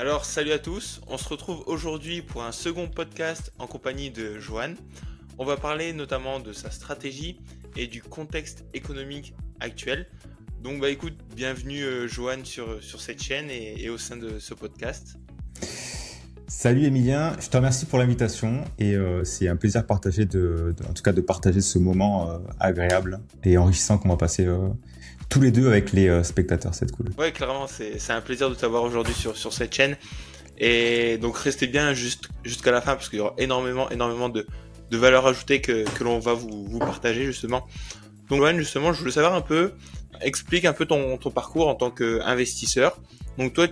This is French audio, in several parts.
Alors, salut à tous, on se retrouve aujourd'hui pour un second podcast en compagnie de Johan. On va parler notamment de sa stratégie et du contexte économique actuel. Donc, écoute, bienvenue Johan sur cette chaîne et au sein de ce podcast. Salut Emilien, je te remercie pour l'invitation et c'est un plaisir en tout cas de partager ce moment agréable et enrichissant qu'on va passer tous les deux avec les spectateurs, c'est cool. Ouais, clairement, c'est un plaisir de t'avoir aujourd'hui sur cette chaîne. Et donc, restez bien jusqu'à la fin parce qu'il y aura énormément de valeur ajoutée que l'on va vous partager justement. Donc Johan, justement, je voulais savoir un peu, explique un peu ton parcours en tant qu'investisseur. Donc toi,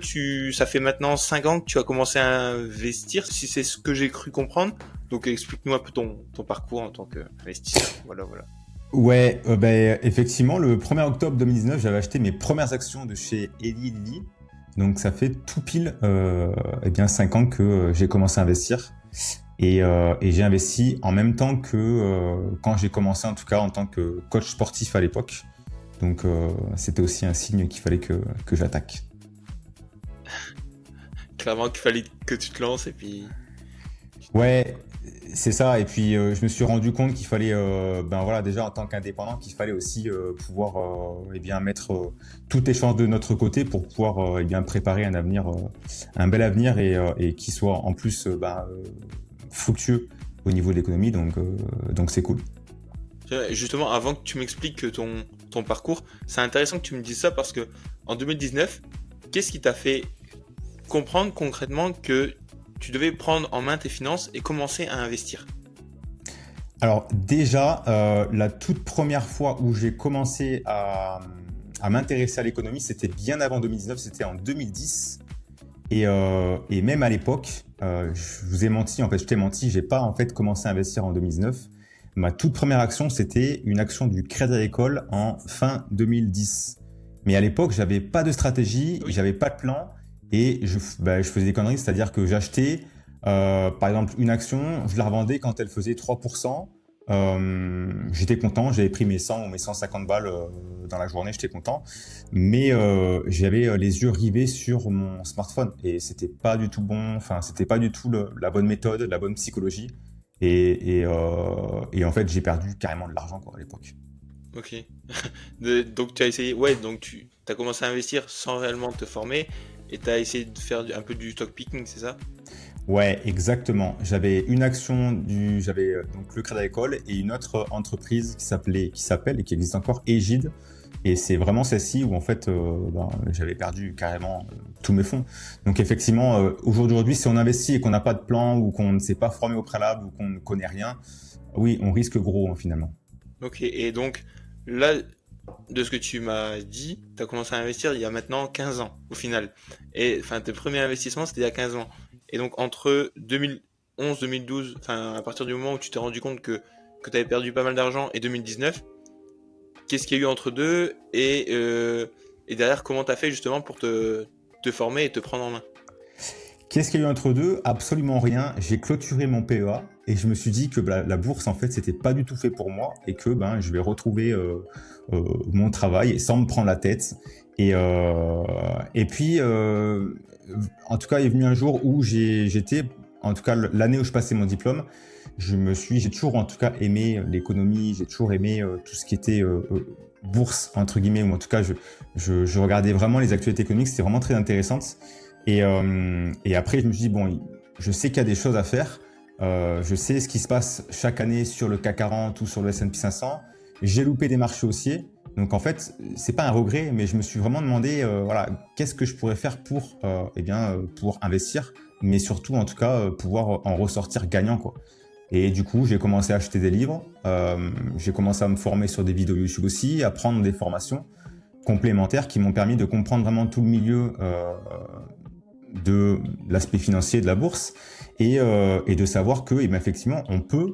ça fait maintenant 5 ans que tu as commencé à investir, si c'est ce que j'ai cru comprendre. Donc explique-nous un peu ton parcours en tant qu'investisseur. Voilà. Ouais, effectivement, le 1er octobre 2019, j'avais acheté mes premières actions de chez Eli Lilly. Donc ça fait tout pile 5 ans que j'ai commencé à investir. Et j'ai investi en même temps que quand j'ai commencé, en tout cas en tant que coach sportif à l'époque. Donc c'était aussi un signe qu'il fallait que j'attaque. Clairement qu'il fallait que tu te lances et puis... Ouais, c'est ça. Et puis je me suis rendu compte qu'il fallait, déjà en tant qu'indépendant, qu'il fallait aussi pouvoir mettre toutes les chances de notre côté pour pouvoir préparer un avenir, un bel avenir et qui soit en plus fructueux au niveau de l'économie. Donc c'est cool. Justement, avant que tu m'expliques ton parcours, c'est intéressant que tu me dises ça parce que en 2019, qu'est-ce qui t'a fait comprendre concrètement que tu devais prendre en main tes finances et commencer à investir? Alors déjà, la toute première fois où j'ai commencé à m'intéresser à l'économie, c'était bien avant 2019, c'était en 2010. Et même à l'époque, je vous ai menti, en fait, je t'ai menti, j'ai pas en fait commencé à investir en 2019. Ma toute première action, c'était une action du Crédit Agricole en fin 2010. Mais à l'époque, j'avais pas de stratégie, Oui. j'avais pas de plan et je faisais des conneries, c'est-à-dire que j'achetais par exemple une action, je la revendais quand elle faisait 3%. J'étais content, j'avais pris mes 100 ou mes 150 balles dans la journée, j'étais content. Mais j'avais les yeux rivés sur mon smartphone et c'était pas du tout bon, enfin c'était pas du tout la bonne méthode, la bonne psychologie. Et en fait j'ai perdu carrément de l'argent quoi à l'époque. Ok. Donc tu as essayé, ouais, donc tu as commencé à investir sans réellement te former et tu as essayé de faire un peu du stock picking, c'est ça? Ouais, exactement. J'avais donc le Crédit Agricole et une autre entreprise qui s'appelle et qui existe encore, Egide. Et c'est vraiment celle-ci où en fait j'avais perdu carrément tous mes fonds. Donc effectivement, au jour d'aujourd'hui, si on investit et qu'on n'a pas de plan ou qu'on ne s'est pas formé au préalable ou qu'on ne connaît rien, oui, on risque gros finalement. Ok, et donc là, de ce que tu m'as dit, tu as commencé à investir il y a maintenant 15 ans au final. Et enfin, tes premiers investissements, c'était il y a 15 ans. Et donc entre 2011, 2012, enfin à partir du moment où tu t'es rendu compte que tu avais perdu pas mal d'argent et 2019, qu'est-ce qu'il y a eu entre deux et derrière, comment tu as fait justement pour te former et te prendre en main? Qu'est-ce qu'il y a eu entre deux? Absolument rien. J'ai clôturé mon PEA et je me suis dit que la bourse en fait c'était pas du tout fait pour moi et que je vais retrouver mon travail sans me prendre la tête. Et puis en tout cas il est venu un jour où j'étais en tout cas l'année où je passais mon diplôme, j'ai toujours en tout cas aimé l'économie, j'ai toujours aimé tout ce qui était bourse entre guillemets, ou en tout cas je regardais vraiment les actualités économiques, c'était vraiment très intéressante. Et après, je me suis dit, bon, je sais qu'il y a des choses à faire. Je sais ce qui se passe chaque année sur le CAC 40 ou sur le S&P 500. J'ai loupé des marchés haussiers. Donc en fait, c'est pas un regret, mais je me suis vraiment demandé, qu'est-ce que je pourrais faire pour investir, mais surtout en tout cas pouvoir en ressortir gagnant quoi. Et du coup, j'ai commencé à acheter des livres. J'ai commencé à me former sur des vidéos YouTube aussi, à prendre des formations complémentaires qui m'ont permis de comprendre vraiment tout le milieu de l'aspect financier de la bourse et de savoir que effectivement on peut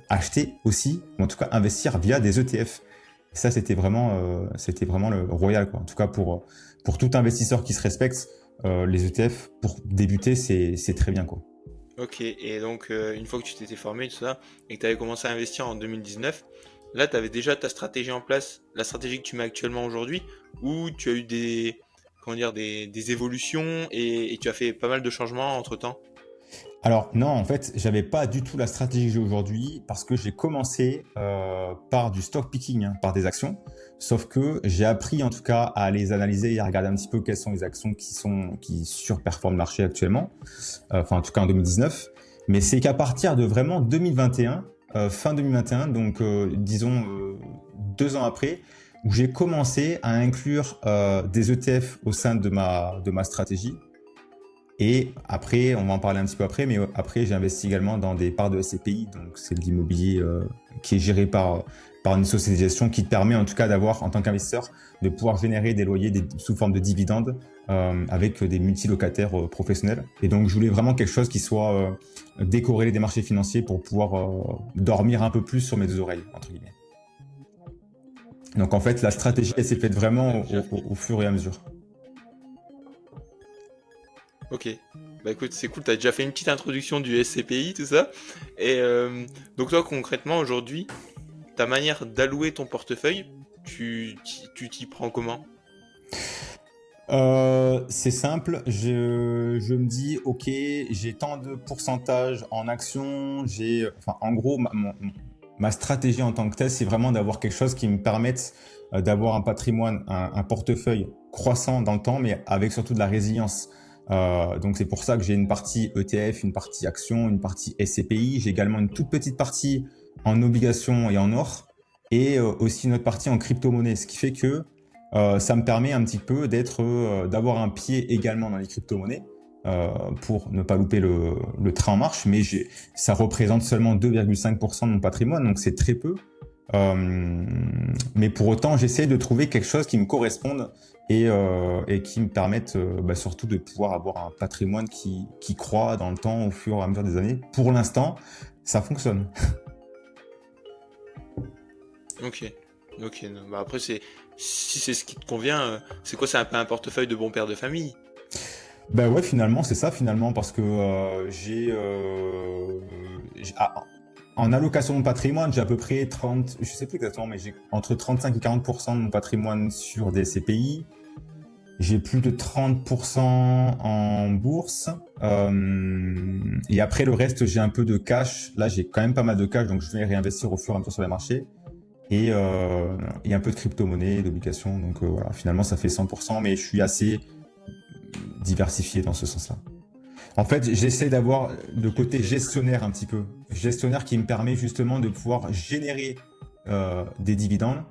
acheter aussi, ou en tout cas investir via des ETF. Et ça c'était vraiment le royal quoi. En tout cas pour tout investisseur qui se respecte, les ETF pour débuter c'est très bien quoi. Ok, et donc une fois que tu t'étais formé et tout ça, et que tu avais commencé à investir en 2019, là tu avais déjà ta stratégie en place, la stratégie que tu mets actuellement aujourd'hui, ou tu as eu comment dire, des évolutions et tu as fait pas mal de changements entre-temps? Alors non, en fait, j'avais pas du tout la stratégie que j'ai aujourd'hui parce que j'ai commencé par du stock picking, hein, par des actions. Sauf que j'ai appris en tout cas à les analyser et à regarder un petit peu quelles sont les actions qui surperforment le marché actuellement. Enfin, en tout cas en 2019. Mais c'est qu'à partir de vraiment 2021, fin 2021, donc disons 2 ans après, où j'ai commencé à inclure des ETF au sein de ma stratégie. Et après, on va en parler un petit peu après, mais après, j'ai investi également dans des parts de SCPI, donc c'est de l'immobilier qui est géré par une société de gestion qui te permet en tout cas d'avoir, en tant qu'investisseur, de pouvoir générer des loyers sous forme de dividendes avec des multilocataires professionnels. Et donc, je voulais vraiment quelque chose qui soit décorrélé des marchés financiers pour pouvoir dormir un peu plus sur mes deux oreilles, entre guillemets. Donc, en fait, la stratégie, elle s'est faite vraiment au fur et à mesure. Ok. Bah écoute, c'est cool, t'as déjà fait une petite introduction du SCPI, tout ça. Et donc toi, concrètement, aujourd'hui, ta manière d'allouer ton portefeuille, tu t'y prends comment? C'est simple, je me dis, ok, j'ai tant de pourcentage en actions, enfin, en gros, ma stratégie en tant que telle, c'est vraiment d'avoir quelque chose qui me permette d'avoir un patrimoine, un portefeuille croissant dans le temps, mais avec surtout de la résilience. Donc c'est pour ça que j'ai une partie ETF, une partie actions, une partie SCPI. J'ai également une toute petite partie en obligations et en or, et aussi une autre partie en crypto-monnaie, ce qui fait que ça me permet un petit peu d'avoir un pied également dans les crypto-monnaies pour ne pas louper le train en marche, mais ça représente seulement 2,5% de mon patrimoine, donc c'est très peu. Mais pour autant, j'essaie de trouver quelque chose qui me corresponde et qui me permette surtout de pouvoir avoir un patrimoine qui croît dans le temps au fur et à mesure des années. Pour l'instant, ça fonctionne. Ok. Ok. Non, bah après, si c'est ce qui te convient, c'est quoi? C'est un peu un portefeuille de bon père de famille. Ben ouais, finalement, c'est ça, finalement, parce que en allocation de patrimoine, j'ai à peu près 30, je sais plus exactement, mais j'ai entre 35 et 40% de mon patrimoine sur des CPI. J'ai plus de 30% en bourse. Et après, le reste, j'ai un peu de cash. Là, j'ai quand même pas mal de cash, donc je vais réinvestir au fur et à mesure sur les marchés. Et un peu de crypto-monnaie, d'obligations. Donc voilà, finalement, ça fait 100%, mais je suis assez diversifié dans ce sens-là. En fait, j'essaie d'avoir le Ok, côté ok. gestionnaire un petit peu. Gestionnaire qui me permet justement de pouvoir générer des dividendes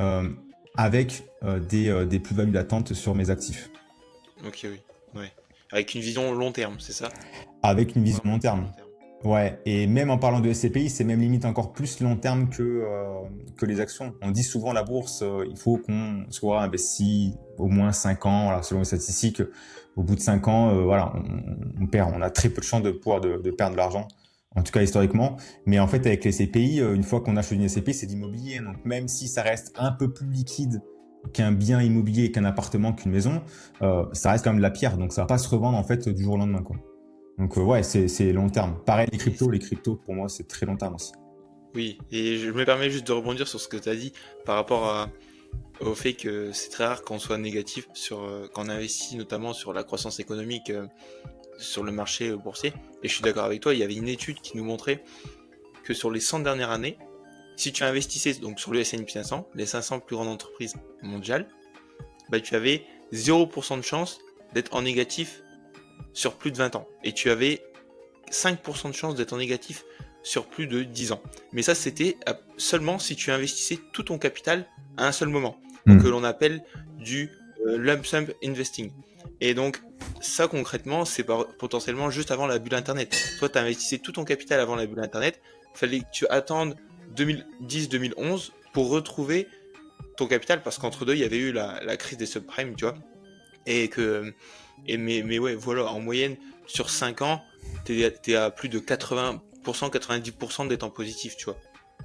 euh, avec des plus-values latentes sur mes actifs. Ok, oui. Ouais. Avec une vision long terme, c'est ça? Avec une vision Vraiment long une vision terme. long terme. Ouais, et même en parlant de SCPI, c'est même limite encore plus long terme que les actions. On dit souvent la bourse, il faut qu'on soit investi au moins 5 ans, voilà, selon les statistiques. Au bout de 5 ans, voilà, on perd, on a très peu de chances de pouvoir de perdre de l'argent, en tout cas historiquement. Mais en fait, avec les SCPI, une fois qu'on achète une SCPI, c'est d'immobilier. Donc même si ça reste un peu plus liquide qu'un bien immobilier, qu'un appartement, qu'une maison, ça reste quand même de la pierre. Donc ça va pas se revendre en fait du jour au lendemain, quoi. Donc ouais, c'est long terme. Pareil, Et les cryptos pour moi c'est très long terme aussi. oui, et je me permets juste de rebondir sur ce que tu as dit par rapport au fait que c'est très rare qu'on soit négatif quand on investit notamment sur la croissance économique sur le marché boursier. Et je suis d'accord avec toi, il y avait une étude qui nous montrait que sur les 100 dernières années, si tu investissais donc sur le S&P 500, les 500 plus grandes entreprises mondiales, bah, tu avais 0% de chance d'être en négatif sur plus de 20 ans. Et tu avais 5% de chance d'être en négatif sur plus de 10 ans. Mais ça, c'était seulement si tu investissais tout ton capital à un seul moment. Donc, que Hmm. l'on appelle du lump sum investing. Et donc, ça concrètement, c'est potentiellement juste avant la bulle Internet. Toi, tu investissais tout ton capital avant la bulle Internet. Il fallait que tu attendes 2010-2011 pour retrouver ton capital parce qu'entre deux, il y avait eu la crise des subprimes, tu vois. Et que, mais ouais, voilà, en moyenne, sur 5 ans, t'es à plus de 80%, 90% d'être en positif, tu vois.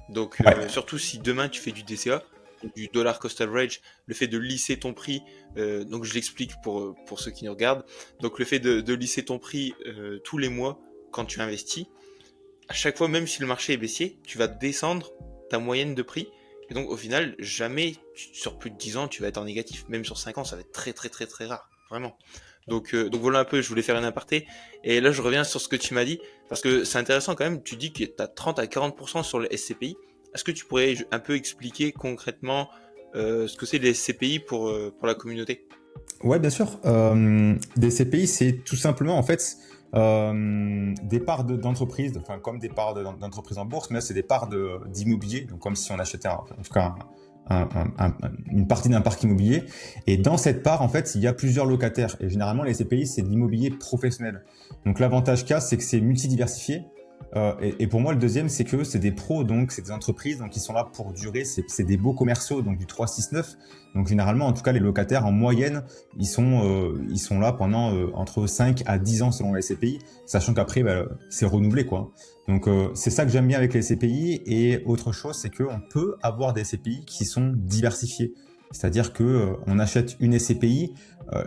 Donc, Ouais. surtout si demain tu fais du DCA, du dollar cost average, le fait de lisser ton prix, donc je l'explique pour ceux qui nous regardent, donc le fait de lisser ton prix tous les mois quand tu investis, à chaque fois, même si le marché est baissier, tu vas descendre ta moyenne de prix. Et donc, au final, jamais, sur plus de 10 ans, tu vas être en négatif. Même sur 5 ans, ça va être très, très, très, très rare. vraiment. Donc voilà un peu, je voulais faire un aparté. Et là, je reviens sur ce que tu m'as dit, parce que c'est intéressant quand même. Tu dis que tu as 30 à 40% sur le SCPI. Est-ce que tu pourrais un peu expliquer concrètement ce que c'est les SCPI pour la communauté? Ouais, bien sûr. Des CPI, c'est tout simplement en fait des parts d'entreprise, enfin comme des parts d'entreprise en bourse, mais là c'est des parts d'immobilier, donc comme si on achetait en tout cas une partie d'un parc immobilier. Et dans cette part, en fait, il y a plusieurs locataires. Et généralement, les CPI, c'est de l'immobilier professionnel. Donc l'avantage qu'il y a, c'est que c'est multidiversifié. Et pour moi, le deuxième, c'est que c'est des pros, donc c'est des entreprises, donc ils sont là pour durer. C'est des beaux commerciaux, donc du 3-6-9. Donc généralement, en tout cas, les locataires en moyenne, ils sont là pendant entre 5 à 10 ans selon les CPI, sachant qu'après, bah, c'est renouvelé, quoi. Donc c'est ça que j'aime bien avec les CPI. Et autre chose, c'est qu'on peut avoir des CPI qui sont diversifiés. C'est-à-dire que on achète une SCPI,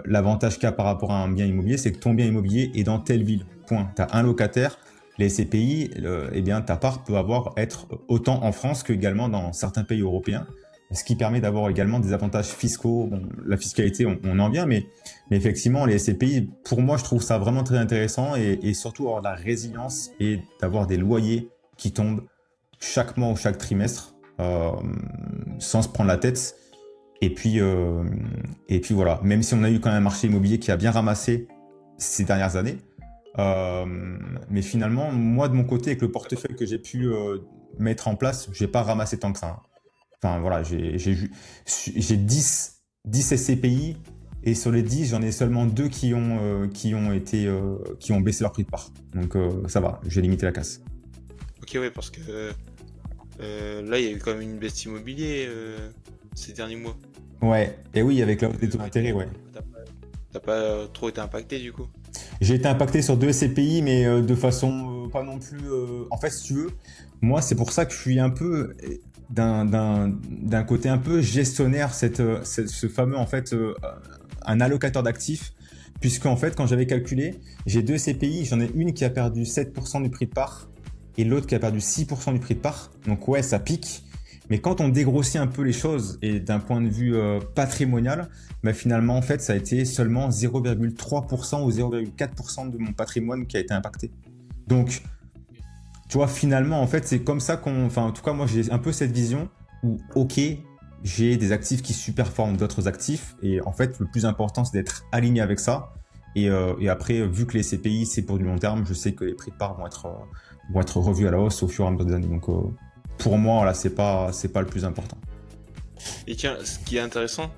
l'avantage qu'il y a par rapport à un bien immobilier, c'est que ton bien immobilier est dans telle ville. Point. Tu as un locataire. Les SCPI, eh bien, ta part peut être autant en France qu'également dans certains pays européens, ce qui permet d'avoir également des avantages fiscaux. Bon, la fiscalité, on en vient, mais effectivement, les SCPI, pour moi, je trouve ça vraiment très intéressant et surtout avoir de la résilience et d'avoir des loyers qui tombent chaque mois ou chaque trimestre sans se prendre la tête. Et puis voilà, même si on a eu quand même un marché immobilier qui a bien ramassé ces dernières années, mais finalement, moi de mon côté, avec le portefeuille que j'ai pu mettre en place, j'ai pas ramassé tant que ça. Enfin voilà, j'ai 10 SCPI et sur les 10, j'en ai seulement 2 qui ont baissé leur prix de part. Donc ça va, j'ai limité la casse. Ok, ouais, parce que là, il y a eu quand même une baisse immobilier ces derniers mois. Ouais, et oui, avec la hausse des taux d'intérêt, ouais. T'as pas trop été impacté du coup? J'ai été impacté sur 2 SCPI, mais de façon pas non plus. En fait, si tu veux, moi, c'est pour ça que je suis un peu d'un côté un peu gestionnaire, ce fameux en fait un allocateur d'actifs, puisque en fait, quand j'avais calculé, j'ai 2 SCPI, j'en ai une qui a perdu 7% du prix de part et l'autre qui a perdu 6% du prix de part. Donc ouais, ça pique. Mais quand on dégrossit un peu les choses et d'un point de vue patrimonial, bah finalement en fait ça a été seulement 0,3% ou 0,4% de mon patrimoine qui a été impacté. Donc tu vois finalement en fait c'est comme ça enfin en tout cas moi j'ai un peu cette vision où ok j'ai des actifs qui surperforment d'autres actifs et en fait le plus important c'est d'être aligné avec ça et après vu que les CPI c'est pour du long terme, je sais que les prix de part vont être revus à la hausse au fur et à mesure des années. Donc pour moi, voilà, c'est pas le plus important. Et tiens, ce qui est intéressant,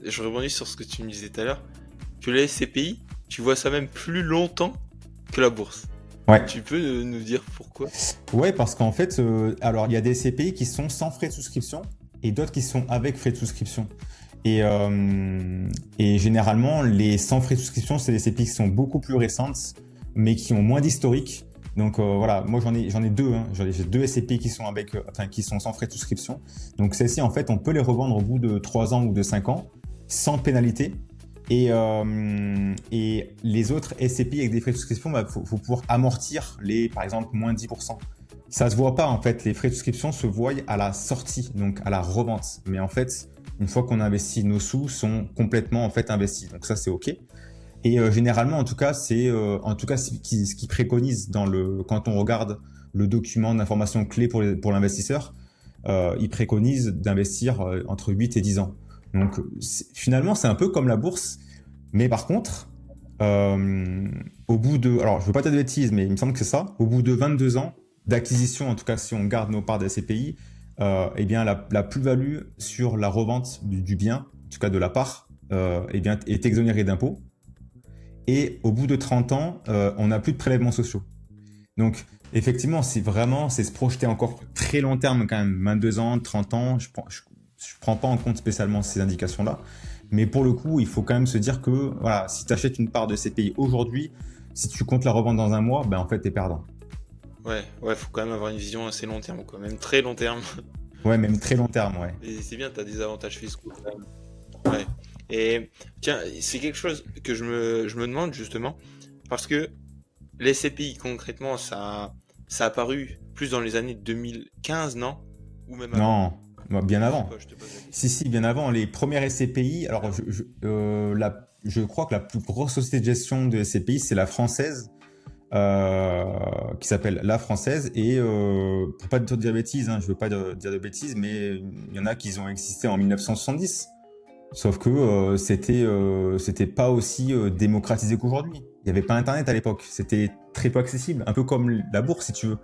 je rebondis sur ce que tu me disais tout à l'heure, que les SCPI, tu vois ça même plus longtemps que la bourse. Ouais. Tu peux nous dire pourquoi? Ouais, parce qu'en fait, alors il y a des SCPI qui sont sans frais de souscription et d'autres qui sont avec frais de souscription. Et généralement, les sans frais de souscription, c'est des SCPI qui sont beaucoup plus récentes, mais qui ont moins d'historique. Donc voilà, moi j'en ai 2, hein. J'ai 2 SCPI qui sont qui sont sans frais de souscription. Donc celles-ci en fait, on peut les revendre au bout de 3 ans ou de 5 ans sans pénalité. Et les autres SCPI avec des frais de souscription, bah, faut pouvoir amortir par exemple moins 10%. Ça se voit pas en fait, les frais de souscription se voient à la sortie, donc à la revente. Mais en fait, une fois qu'on investit, nos sous sont complètement en fait investis. Donc ça c'est ok. Et généralement, en tout cas, ce qui préconise quand on regarde le document d'information clé pour l'investisseur, il préconise d'investir entre 8 et 10 ans. Donc finalement, c'est un peu comme la bourse, mais par contre, alors je veux pas dire de bêtises, mais il me semble que c'est ça, au bout de 22 ans d'acquisition, en tout cas si on garde nos parts de SCPI, eh bien la plus-value sur la revente du bien, en tout cas de la part, eh bien, est exonérée d'impôts. Et au bout de 30 ans, on n'a plus de prélèvements sociaux. Donc, effectivement, c'est se projeter encore très long terme quand même, 22 ans, 30 ans, je prends pas en compte spécialement ces indications-là. Mais pour le coup, il faut quand même se dire que voilà, si tu achètes une part de CPI aujourd'hui, si tu comptes la revendre dans un mois, ben en fait, t'es perdant. Ouais, faut quand même avoir une vision assez long terme, quoi, même très long terme. Ouais, même très long terme, ouais. Et c'est bien, t'as des avantages fiscaux quand même. Ouais. Et tiens, c'est quelque chose que je me demande justement, parce que les CPI concrètement, ça a apparu plus dans les années 2015, non? Ou même avant? Non, bien avant. Je te pose la question. Si, bien avant. Les premières SCPI, alors je crois que la plus grosse société de gestion de SCPI, c'est la française, euh, qui s'appelle La Française. Et pour pas te dire de bêtises, hein, je veux pas dire de bêtises, mais il y en a qui ont existé en 1970. Sauf que c'était pas aussi démocratisé qu'aujourd'hui. Il n'y avait pas Internet à l'époque. C'était très peu accessible. Un peu comme la bourse, si tu veux.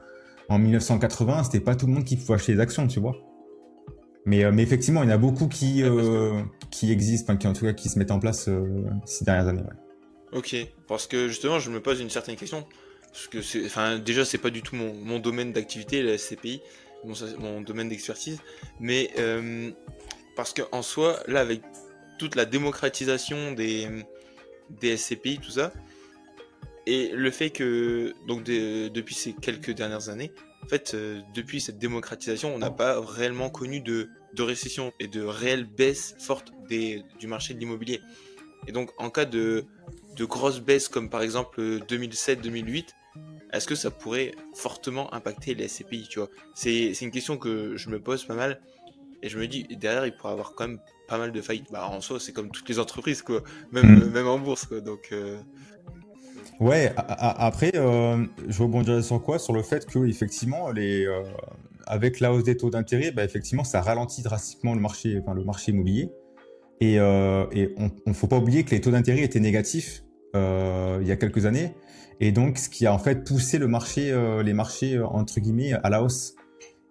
En 1980, c'était pas tout le monde qui pouvait acheter des actions, tu vois. Mais effectivement, il y en a beaucoup Ouais, parce que qui existent, enfin, qui en tout cas qui se mettent en place ces dernières années. Ouais. ok, parce que justement, je me pose une certaine question. Parce que enfin, déjà, c'est pas du tout mon domaine d'activité, la SCPI, mon domaine d'expertise. Mais parce que en soi, là, avec toute la démocratisation des SCPI, tout ça, et le fait que, donc, depuis ces quelques dernières années, en fait, depuis cette démocratisation, on n'a pas réellement connu de récession et de réelle baisse forte du marché de l'immobilier. Et donc, en cas de grosses baisses comme par exemple 2007-2008, est-ce que ça pourrait fortement impacter les SCPI, tu vois? C'est une question que je me pose pas mal et je me dis, derrière, il pourrait y avoir quand même pas mal de faillites. Bah, en soi, c'est comme toutes les entreprises, quoi. Même en bourse, quoi. Donc, Ouais, après, je rebondirais sur quoi? Sur le fait que effectivement, avec la hausse des taux d'intérêt, bah, effectivement, ça ralentit drastiquement le marché immobilier. Et on faut pas oublier que les taux d'intérêt étaient négatifs il y a quelques années, et donc ce qui a en fait poussé les marchés entre guillemets à la hausse.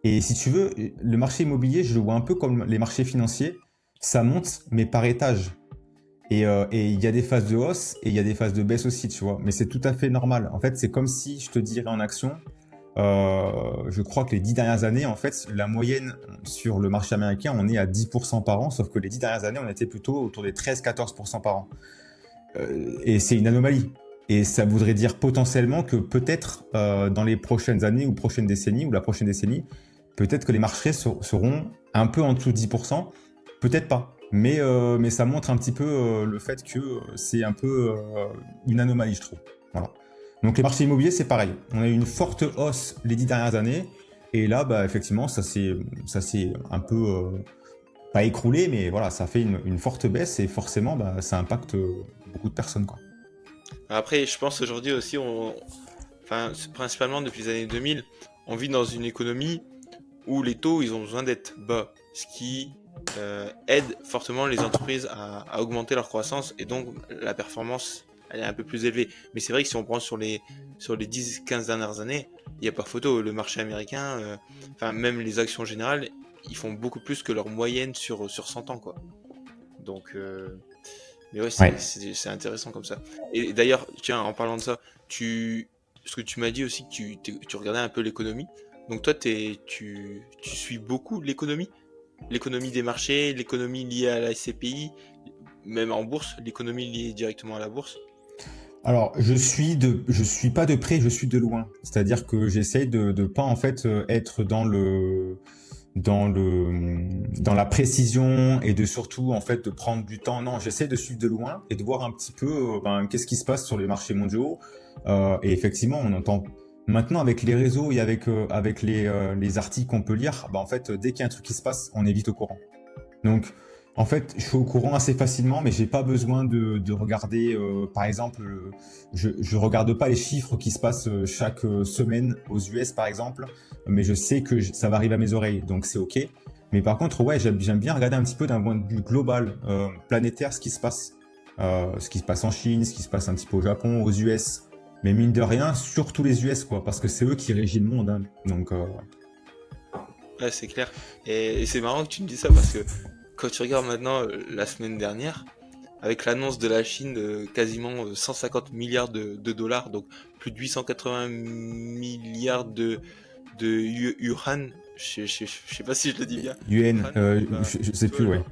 Et si tu veux, le marché immobilier, je le vois un peu comme les marchés financiers, ça monte mais par étage. Et il y a des phases de hausse et il y a des phases de baisse aussi, tu vois. Mais c'est tout à fait normal. En fait, c'est comme si je te dirais en action, je crois que les 10 dernières années, en fait, la moyenne sur le marché américain, on est à 10% par an, sauf que les 10 dernières années, on était plutôt autour des 13-14% par an. Et c'est une anomalie. Et ça voudrait dire potentiellement que peut-être dans les prochaines années ou prochaines décennies, ou la prochaine décennie, peut-être que les marchés seront un peu en dessous de 10%, peut-être pas. Mais ça montre un petit peu le fait que c'est un peu une anomalie, je trouve. Voilà. Donc les marchés immobiliers, c'est pareil. On a eu une forte hausse les 10 dernières années, et là, bah, effectivement, ça s'est un peu pas écroulé, mais voilà, ça fait une forte baisse, et forcément, bah, ça impacte beaucoup de personnes, quoi. après, je pense aujourd'hui aussi, enfin, principalement depuis les années 2000, on vit dans une économie où les taux, ils ont besoin d'être bas, ce qui aide fortement les entreprises à augmenter leur croissance et donc la performance, elle est un peu plus élevée. Mais c'est vrai que si on prend sur les 10-15 dernières années, il n'y a pas photo. Le marché américain, enfin même les actions générales, ils font beaucoup plus que leur moyenne sur 100 ans, quoi. Donc, mais ouais, Ouais. c'est intéressant comme ça. Et d'ailleurs, tiens, en parlant de ça, ce que tu m'as dit aussi que tu regardais un peu l'économie. Donc toi, tu suis beaucoup l'économie des marchés, l'économie liée à la SCPI, même en bourse, l'économie liée directement à la bourse. Alors, je suis pas de près, je suis de loin. C'est-à-dire que j'essaye de pas en fait être dans la précision, et de surtout en fait de prendre du temps. Non, j'essaie de suivre de loin et de voir un petit peu qu'est-ce qui se passe sur les marchés mondiaux. Et effectivement, on entend maintenant avec les réseaux et avec les articles qu'on peut lire, bah, en fait dès qu'il y a un truc qui se passe, on est vite au courant. Donc, en fait, je suis au courant assez facilement, mais j'ai pas besoin de regarder, par exemple, je regarde pas les chiffres qui se passent chaque semaine aux US, par exemple, mais je sais que ça va arriver à mes oreilles, donc c'est ok. Mais par contre, ouais, j'aime bien regarder un petit peu d'un point de vue global, planétaire, ce qui se passe en Chine, ce qui se passe un petit peu au Japon, aux US. Mais mine de rien, surtout les US, quoi, parce que c'est eux qui régissent le monde, hein. Donc, Ouais, c'est clair. Et c'est marrant que tu me dis ça parce que quand tu regardes maintenant la semaine dernière, avec l'annonce de la Chine de quasiment 150 milliards de dollars, donc plus de 880 milliards de yuan, je sais pas si je le dis bien, UN, yuan, et ben, je sais tu vois, plus, ouais. genre,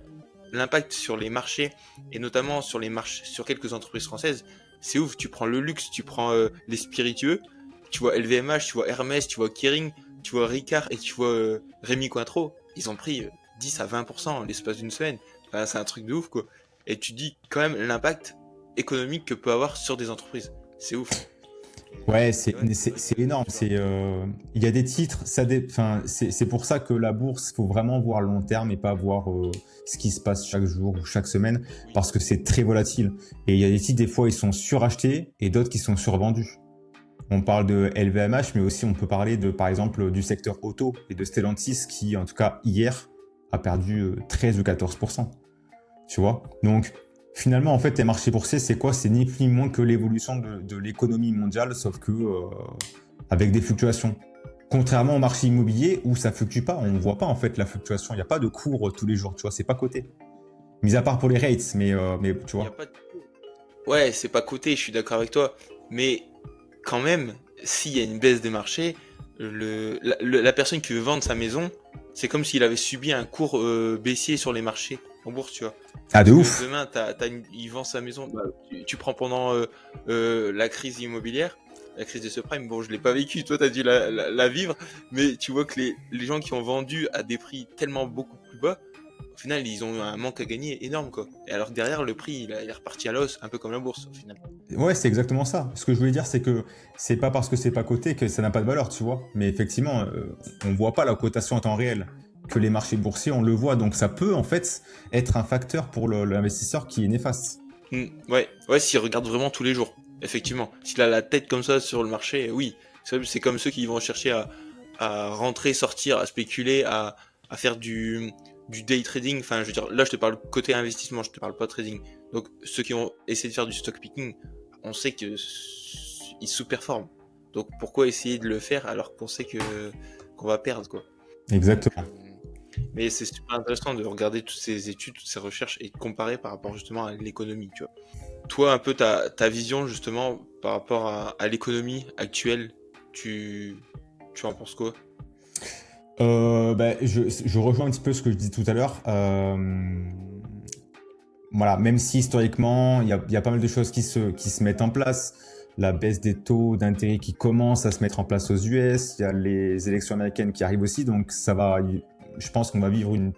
l'impact sur les marchés, et notamment sur les marchés, sur quelques entreprises françaises, c'est ouf. Tu prends le luxe, tu prends les spiritueux, tu vois LVMH, tu vois Hermès, tu vois Kering, tu vois Ricard et tu vois Rémi Cointreau. Ils ont pris 10 à 20% en l'espace d'une semaine. Enfin, c'est un truc de ouf, quoi. Et tu dis quand même l'impact économique que peut avoir sur des entreprises. C'est ouf. Ouais, Et ouais, c'est vrai c'est que énorme. tu vois. Il y a des titres, enfin, c'est pour ça que la bourse, faut vraiment voir le long terme et pas voir ce qui se passe chaque jour ou chaque semaine, Oui, parce que c'est très volatile. Et il y a des titres, des fois, ils sont surachetés et d'autres qui sont survendus. On parle de LVMH, mais aussi on peut parler de, par exemple, du secteur auto et de Stellantis qui, en tout cas, hier, a perdu 13 ou 14%. Tu vois? Donc, finalement, en fait, les marchés boursiers, c'est quoi? C'est ni plus ni moins que l'évolution de l'économie mondiale, sauf que avec des fluctuations. Contrairement au marché immobilier où ça fluctue pas, on ne voit pas en fait la fluctuation. Il n'y a pas de cours tous les jours, tu vois, c'est pas coté. Mis à part pour les rates, mais tu il n'y a vois. pas de... Ouais, c'est pas coté, je suis d'accord avec toi. Mais quand même, s'il y a une baisse des marchés, la personne qui veut vendre sa maison, c'est comme s'il avait subi un cours baissier sur les marchés en bourse, tu vois. Ah, de Parce que ouf! demain, il vend sa maison, bah, tu prends pendant la crise immobilière, la crise des subprimes, bon, je l'ai pas vécu, toi, tu as dû la vivre, mais tu vois que les gens qui ont vendu à des prix tellement beaucoup plus bas, au final, ils ont un manque à gagner énorme, quoi. Et alors que derrière, le prix, il est reparti à l'os, un peu comme la bourse, au final. Ouais, c'est exactement ça. Ce que je voulais dire, c'est que c'est pas parce que c'est pas coté que ça n'a pas de valeur, tu vois. Mais effectivement, on voit pas la cotation en temps réel. Que les marchés boursiers, on le voit. Donc ça peut en fait être un facteur pour l'investisseur qui est néfaste. Ouais, ouais, s'il regarde vraiment tous les jours, effectivement. S'il a la tête comme ça sur le marché, oui. C'est comme ceux qui vont chercher à rentrer, sortir, à spéculer, à faire du day trading. Enfin, je veux dire, là, je te parle côté investissement, je te parle pas trading. Donc, ceux qui ont essayé de faire du stock picking, on sait que ils sous-performent. Donc, pourquoi essayer de le faire alors qu'on sait que qu'on va perdre, quoi. Donc, Exactement. mais c'est super intéressant de regarder toutes ces études, toutes ces recherches et de comparer par rapport justement à l'économie, tu vois. Toi, un peu ta vision justement par rapport à l'économie actuelle, tu, tu en penses quoi? Je rejoins un petit peu ce que je dis tout à l'heure. Voilà, même si historiquement, il y a pas mal de choses qui se mettent en place. La baisse des taux d'intérêt qui commence à se mettre en place aux US. Il y a les élections américaines qui arrivent aussi. Donc, je pense qu'on va vivre une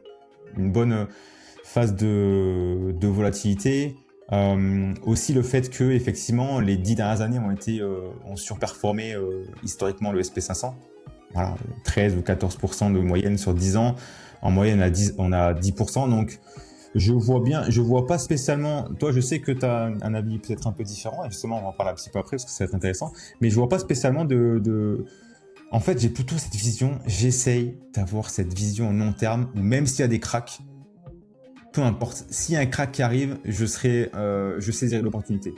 bonne phase de volatilité. Aussi le fait que effectivement les 10 dernières années ont surperformé historiquement le SP500. Voilà, 13 ou 14% de moyenne sur 10 ans. En moyenne, on a 10%. Donc, je vois pas spécialement. Toi, je sais que tu as un avis peut-être un peu différent, et justement, on va en parler un petit peu après parce que ça va être intéressant. Mais je vois pas spécialement En fait, j'ai plutôt cette vision. J'essaye d'avoir cette vision long terme où même s'il y a des cracks, peu importe. S'il y a un crack qui arrive, je saisirai l'opportunité.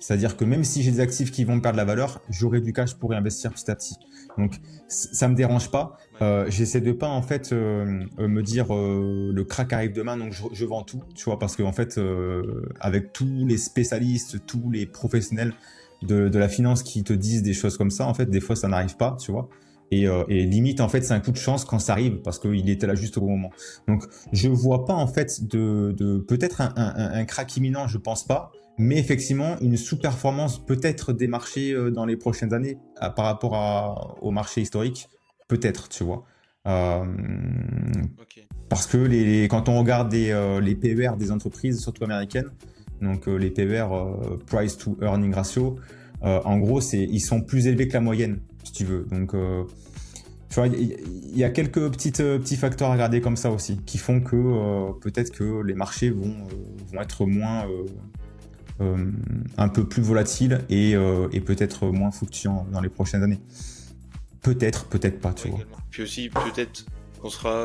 C'est-à-dire que même si j'ai des actifs qui vont perdre la valeur, j'aurai du cash pour réinvestir petit à petit. Donc ça me dérange pas. Ouais, J'essaie de pas en fait me dire le crack arrive demain, donc je vends tout, tu vois, parce que en fait avec tous les spécialistes, tous les professionnels de la finance qui te disent des choses comme ça, en fait des fois ça n'arrive pas, tu vois. Et limite en fait c'est un coup de chance quand ça arrive parce qu'il était là juste au bon moment. Donc je vois pas en fait de peut-être un crack imminent, je pense pas, mais effectivement une sous-performance peut-être des marchés dans les prochaines années par rapport au marché historique, peut-être, tu vois. Euh, ok. Parce que quand on regarde les PER des entreprises, surtout américaines, donc les PER, Price to Earning Ratio, en gros, ils sont plus élevés que la moyenne, si tu veux. Donc, tu vois, il y a quelques petits facteurs à regarder comme ça aussi, qui font que peut-être que les marchés vont être moins, un peu plus volatiles et peut-être moins fluctuants dans les prochaines années. Peut-être, peut-être pas, tu Ouais, vois. également. Puis aussi, peut-être qu'on sera,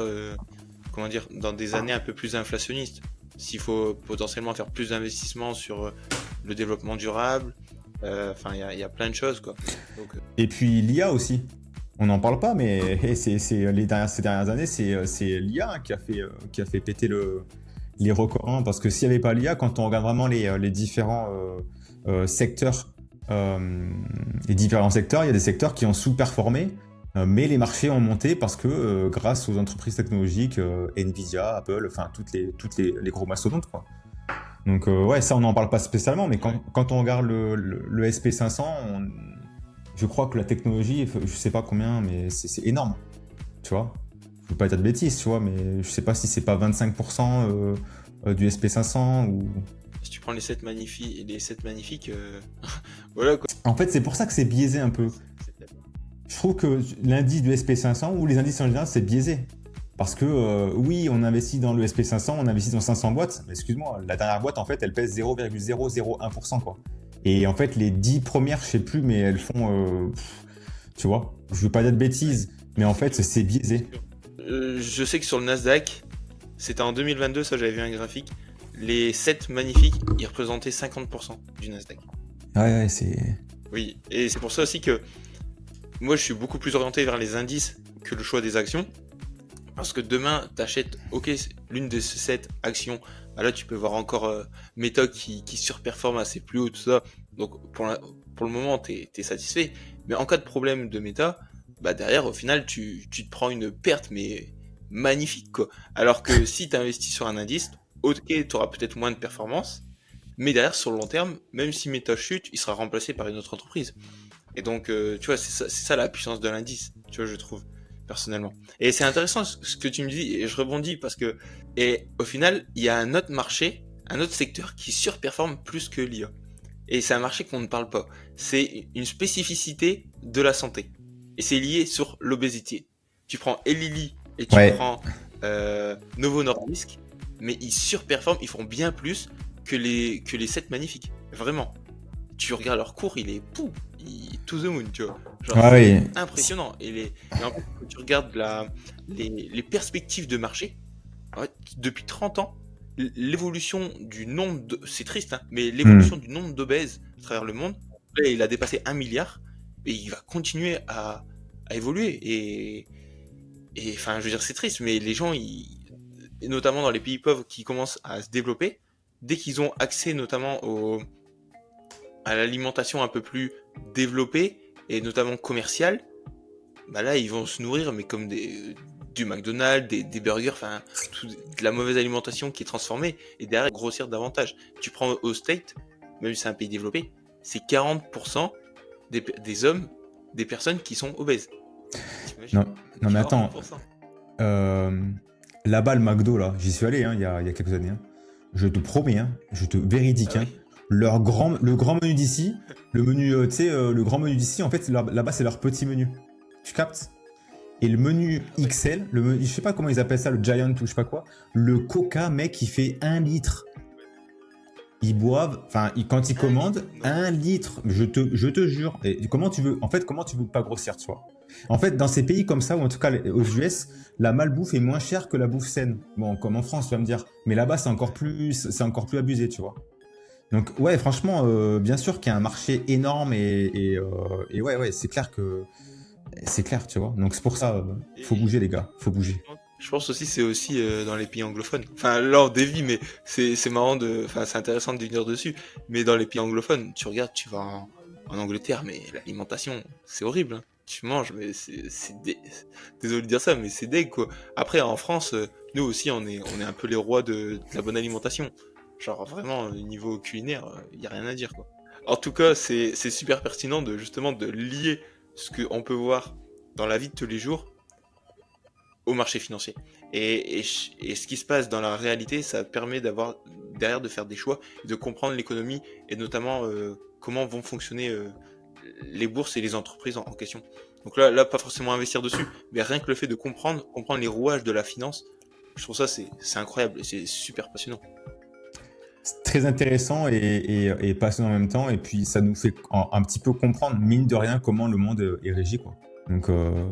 comment dire, dans des années un peu plus inflationnistes. S'il faut potentiellement faire plus d'investissements sur le développement durable, enfin, il y a plein de choses, quoi. Donc, Et puis l'IA aussi. On n'en parle pas, mais ces dernières années, c'est l'IA qui a fait péter les records. Hein, parce que s'il n'y avait pas l'IA, quand on regarde vraiment les différents secteurs, les différents secteurs, il y a des secteurs qui ont sous-performé, mais les marchés ont monté parce que grâce aux entreprises technologiques, Nvidia, Apple, enfin les gros mastodontes, quoi. Donc ouais, ça on n'en parle pas spécialement, mais ouais. quand on regarde le SP500, je crois que la technologie, je sais pas combien, mais c'est énorme, tu vois. Je veux pas dire de bêtises, tu vois, mais je sais pas si c'est pas 25% du SP500 ou... Si tu prends les 7 magnifiques, Voilà quoi. En fait, c'est pour ça que c'est biaisé un peu. Je trouve que l'indice du SP500 ou les indices en général, c'est biaisé. Parce que oui, on investit dans le SP500, on investit dans 500 boîtes, mais excuse-moi, la dernière boîte, en fait, elle pèse 0,001%, quoi. Et en fait, les 10 premières, je sais plus, mais elles font... tu vois, je veux pas dire de bêtises, mais en fait, c'est biaisé. Je sais que sur le Nasdaq, c'était en 2022, ça j'avais vu un graphique, les 7 magnifiques, ils représentaient 50% du Nasdaq. Ouais, c'est... Oui, et c'est pour ça aussi que moi je suis beaucoup plus orienté vers les indices que le choix des actions. Parce que demain, t'achètes, ok, l'une de ces 7 actions, bah là tu peux voir encore Meta qui surperforme assez plus haut, tout ça. Donc pour le moment, t'es satisfait. Mais en cas de problème de Meta, bah derrière, au final, tu te prends une perte, mais magnifique, quoi. Alors que si t'investis sur un indice, ok, t'auras peut-être moins de performance, mais derrière, sur le long terme, même si Meta chute, il sera remplacé par une autre entreprise. Et donc, tu vois, c'est ça la puissance de l'indice, tu vois, je trouve, personnellement. Et c'est intéressant ce que tu me dis, et je rebondis parce que, et au final, il y a un autre marché, un autre secteur qui surperforme plus que l'IA. Et c'est un marché qu'on ne parle pas. C'est une spécificité de la santé. Et c'est lié sur l'obésité. Tu prends Eli Lilly et tu Ouais, prends Novo Nordisk, mais ils surperforment, ils font bien plus que les 7 magnifiques. Vraiment. Tu regardes leur cours, il est to the moon, tu vois. Genre, ouais, c'est ouais. impressionnant. Et en plus, quand tu regardes les perspectives de marché, en fait, depuis 30 ans, l'évolution du nombre de... C'est triste, hein, mais Hmm. l'évolution du nombre d'obèses à travers le monde, là, il a dépassé 1 milliard, et il va continuer à évoluer. Et enfin, je veux dire, c'est triste, mais les gens, et notamment dans les pays pauvres qui commencent à se développer, dès qu'ils ont accès notamment à l'alimentation un peu plus développée et notamment commerciale, bah là ils vont se nourrir mais comme du McDonald's, des burgers, enfin de la mauvaise alimentation qui est transformée et derrière grossir davantage. Tu prends au State, même si c'est un pays développé, c'est 40% des hommes, des personnes qui sont obèses. T'imagines? Non, non, mais attends, 40%. euh, là-bas, le McDo, là, j'y suis allé hein, il y a quelques années. Hein. Je te promets, hein, je te véridique, Ah hein, oui. le grand menu d'ici, le menu, tu sais, le grand menu d'ici, en fait, là-bas, c'est leur petit menu. Tu captes? Et le menu Ah ouais. XL, je sais pas comment ils appellent ça, le Giant ou je sais pas quoi, le Coca, mec, il fait 1 litre. Ils boivent, enfin, quand ils 1 litre? commandent, Non. 1 litre, je te jure. Et comment tu veux, en fait, comment tu veux pas grossir, tu vois? En fait, dans ces pays comme ça, ou en tout cas aux US, la malbouffe est moins chère que la bouffe saine. Bon, comme en France, tu vas me dire. Mais là-bas, Ouais. c'est encore plus abusé, tu vois. Donc, ouais, franchement, bien sûr qu'il y a un marché énorme et ouais, ouais, c'est clair que, c'est clair, tu vois. Donc, c'est pour ça, faut Et bouger, les gars, faut bouger. je pense aussi c'est aussi dans les pays anglophones. Enfin là on dévie mais c'est marrant de enfin c'est intéressant de venir dessus mais dans les pays anglophones, tu regardes, tu vas en Angleterre mais l'alimentation, c'est horrible hein. Tu manges mais désolé de dire ça mais c'est dégueu quoi. Après en France, nous aussi on est un peu les rois de la bonne alimentation. Genre vraiment au niveau culinaire, il y a rien à dire quoi. En tout cas, c'est super pertinent de justement de lier ce qu'on peut voir dans la vie de tous les jours au marché financier. Et ce qui se passe dans la réalité, ça permet d'avoir derrière de faire des choix, de comprendre l'économie et notamment comment vont fonctionner les bourses et les entreprises en question. Donc là, pas forcément investir dessus, mais rien que le fait de comprendre les rouages de la finance, je trouve ça c'est incroyable et c'est super passionnant. C'est très intéressant et passionnant en même temps. Et puis, ça nous fait un petit peu comprendre, mine de rien, comment le monde est régi, quoi. Donc, euh,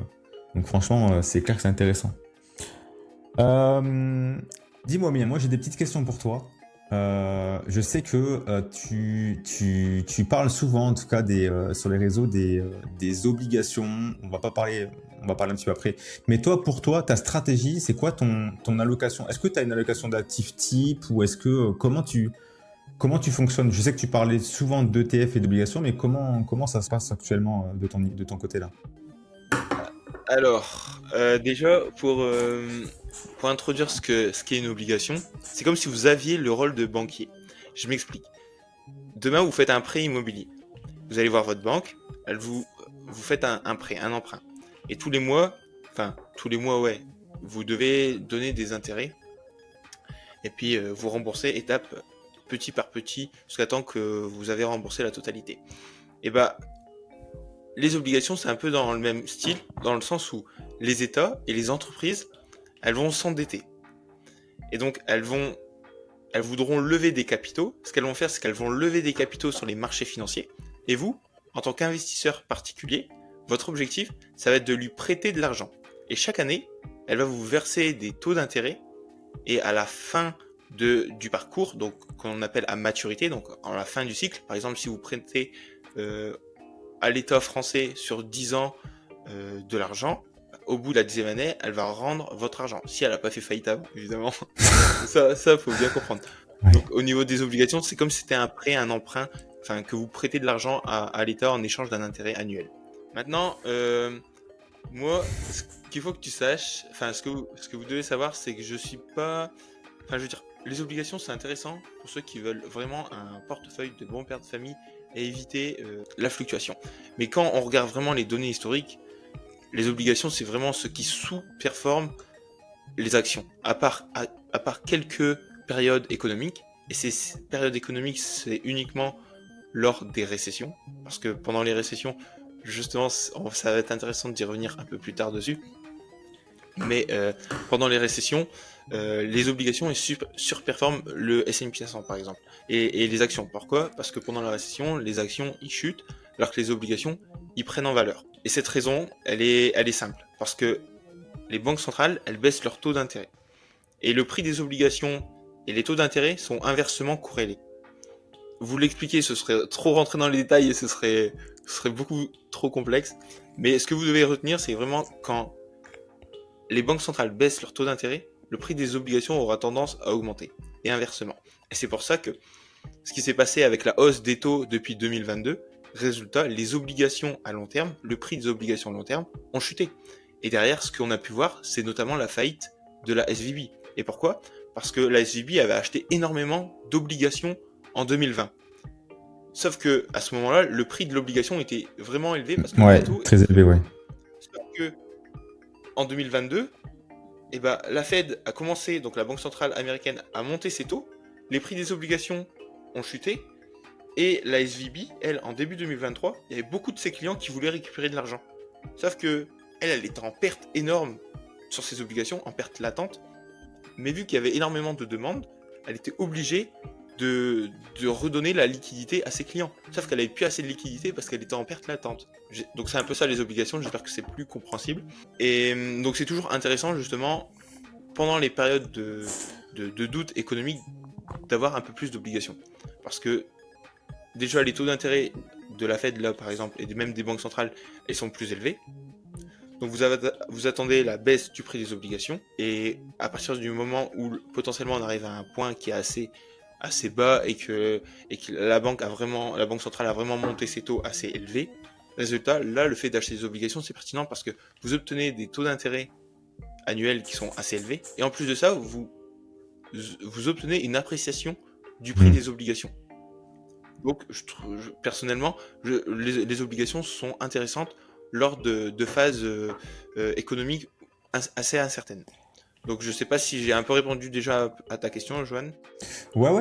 donc franchement, c'est clair que c'est intéressant. Euh, Dis-moi, Mia, moi j'ai des petites questions pour toi. Je sais que tu parles souvent, en tout cas sur les réseaux, des obligations. On va parler un petit peu après. Mais toi, pour toi, ta stratégie, c'est quoi ton allocation? Est-ce que tu as une allocation d'actifs type ou est-ce que comment tu fonctionnes? Je sais que tu parlais souvent d'ETF et d'obligations, mais comment ça se passe actuellement de ton côté là? Alors, déjà, pour introduire ce qu'est une obligation, c'est comme si vous aviez le rôle de banquier. Je m'explique. Demain, vous faites un prêt immobilier. Vous allez voir votre banque, vous faites un prêt, un emprunt. Et tous les mois, ouais, vous devez donner des intérêts et puis vous remboursez étape petit par petit jusqu'à temps que vous avez remboursé la totalité. Et bah, les obligations, c'est un peu dans le même style, dans le sens où les États et les entreprises, elles vont s'endetter. Et donc, elles voudront lever des capitaux. Ce qu'elles vont faire, c'est qu'elles vont lever des capitaux sur les marchés financiers. Et vous, en tant qu'investisseur particulier, votre objectif, ça va être de lui prêter de l'argent. Et chaque année, elle va vous verser des taux d'intérêt. Et à la fin du parcours, donc qu'on appelle à maturité, donc à la fin du cycle, par exemple, si vous prêtez à l'État français sur 10 ans de l'argent, au bout de la 10e année, elle va rendre votre argent. Si elle n'a pas fait faillite avant, évidemment. ça, faut bien comprendre. Ouais. Donc, au niveau des obligations, c'est comme si c'était un prêt, un emprunt, enfin, que vous prêtez de l'argent à l'État en échange d'un intérêt annuel. Maintenant, moi, ce qu'il faut que tu saches, enfin, ce que vous devez savoir, c'est que je suis pas, enfin, je veux dire, les obligations, c'est intéressant pour ceux qui veulent vraiment un portefeuille de bons pères de famille et éviter la fluctuation. Mais quand on regarde vraiment les données historiques, les obligations, c'est vraiment ce qui sous-performe les actions, à part quelques périodes économiques. Et ces périodes économiques, c'est uniquement lors des récessions. Parce que pendant les récessions, justement, ça va être intéressant d'y revenir un peu plus tard dessus. Mais pendant les récessions, les obligations surperforment le S&P 500 par exemple. Et les actions. Pourquoi ? Parce que pendant la récession, les actions ils chutent, alors que les obligations ils prennent en valeur. Et cette raison, elle est simple. Parce que les banques centrales, elles baissent leur taux d'intérêt. Et le prix des obligations et les taux d'intérêt sont inversement corrélés. Vous l'expliquer, ce serait trop rentrer dans les détails et ce serait beaucoup trop complexe. Mais ce que vous devez retenir, c'est vraiment quand les banques centrales baissent leur taux d'intérêt, le prix des obligations aura tendance à augmenter. Et inversement. Et c'est pour ça que ce qui s'est passé avec la hausse des taux depuis 2022, résultat, les obligations à long terme, le prix des obligations à long terme ont chuté. Et derrière, ce qu'on a pu voir, c'est notamment la faillite de la SVB. Et pourquoi ? Parce que la SVB avait acheté énormément d'obligations en 2020. Sauf que à ce moment-là, le prix de l'obligation était vraiment élevé parce que Ouais, les taux très élevé, ouais. Sauf que en 2022, eh ben, la Fed a commencé, donc la Banque centrale américaine, à monter ses taux. Les prix des obligations ont chuté. Et la SVB, elle, en début 2023, il y avait beaucoup de ses clients qui voulaient récupérer de l'argent. Sauf que elle était en perte énorme sur ses obligations, en perte latente. Mais vu qu'il y avait énormément de demandes, elle était obligée de redonner la liquidité à ses clients. Sauf qu'elle n'avait plus assez de liquidité parce qu'elle était en perte latente. Donc c'est un peu ça les obligations, j'espère que c'est plus compréhensible. Et donc c'est toujours intéressant justement, pendant les périodes de doute économique, d'avoir un peu plus d'obligations. Parce que déjà les taux d'intérêt de la Fed là par exemple, et même des banques centrales, elles sont plus élevées. Donc vous attendez la baisse du prix des obligations, et à partir du moment où potentiellement on arrive à un point qui est assez bas et que la banque centrale a vraiment monté ses taux assez élevés, résultat, là le fait d'acheter des obligations c'est pertinent parce que vous obtenez des taux d'intérêt annuels qui sont assez élevés, et en plus de ça vous obtenez une appréciation du prix des obligations. Donc personnellement, les obligations sont intéressantes lors de phases économiques assez incertaines. Donc je sais pas si j'ai un peu répondu déjà à ta question, Johan. Ouais,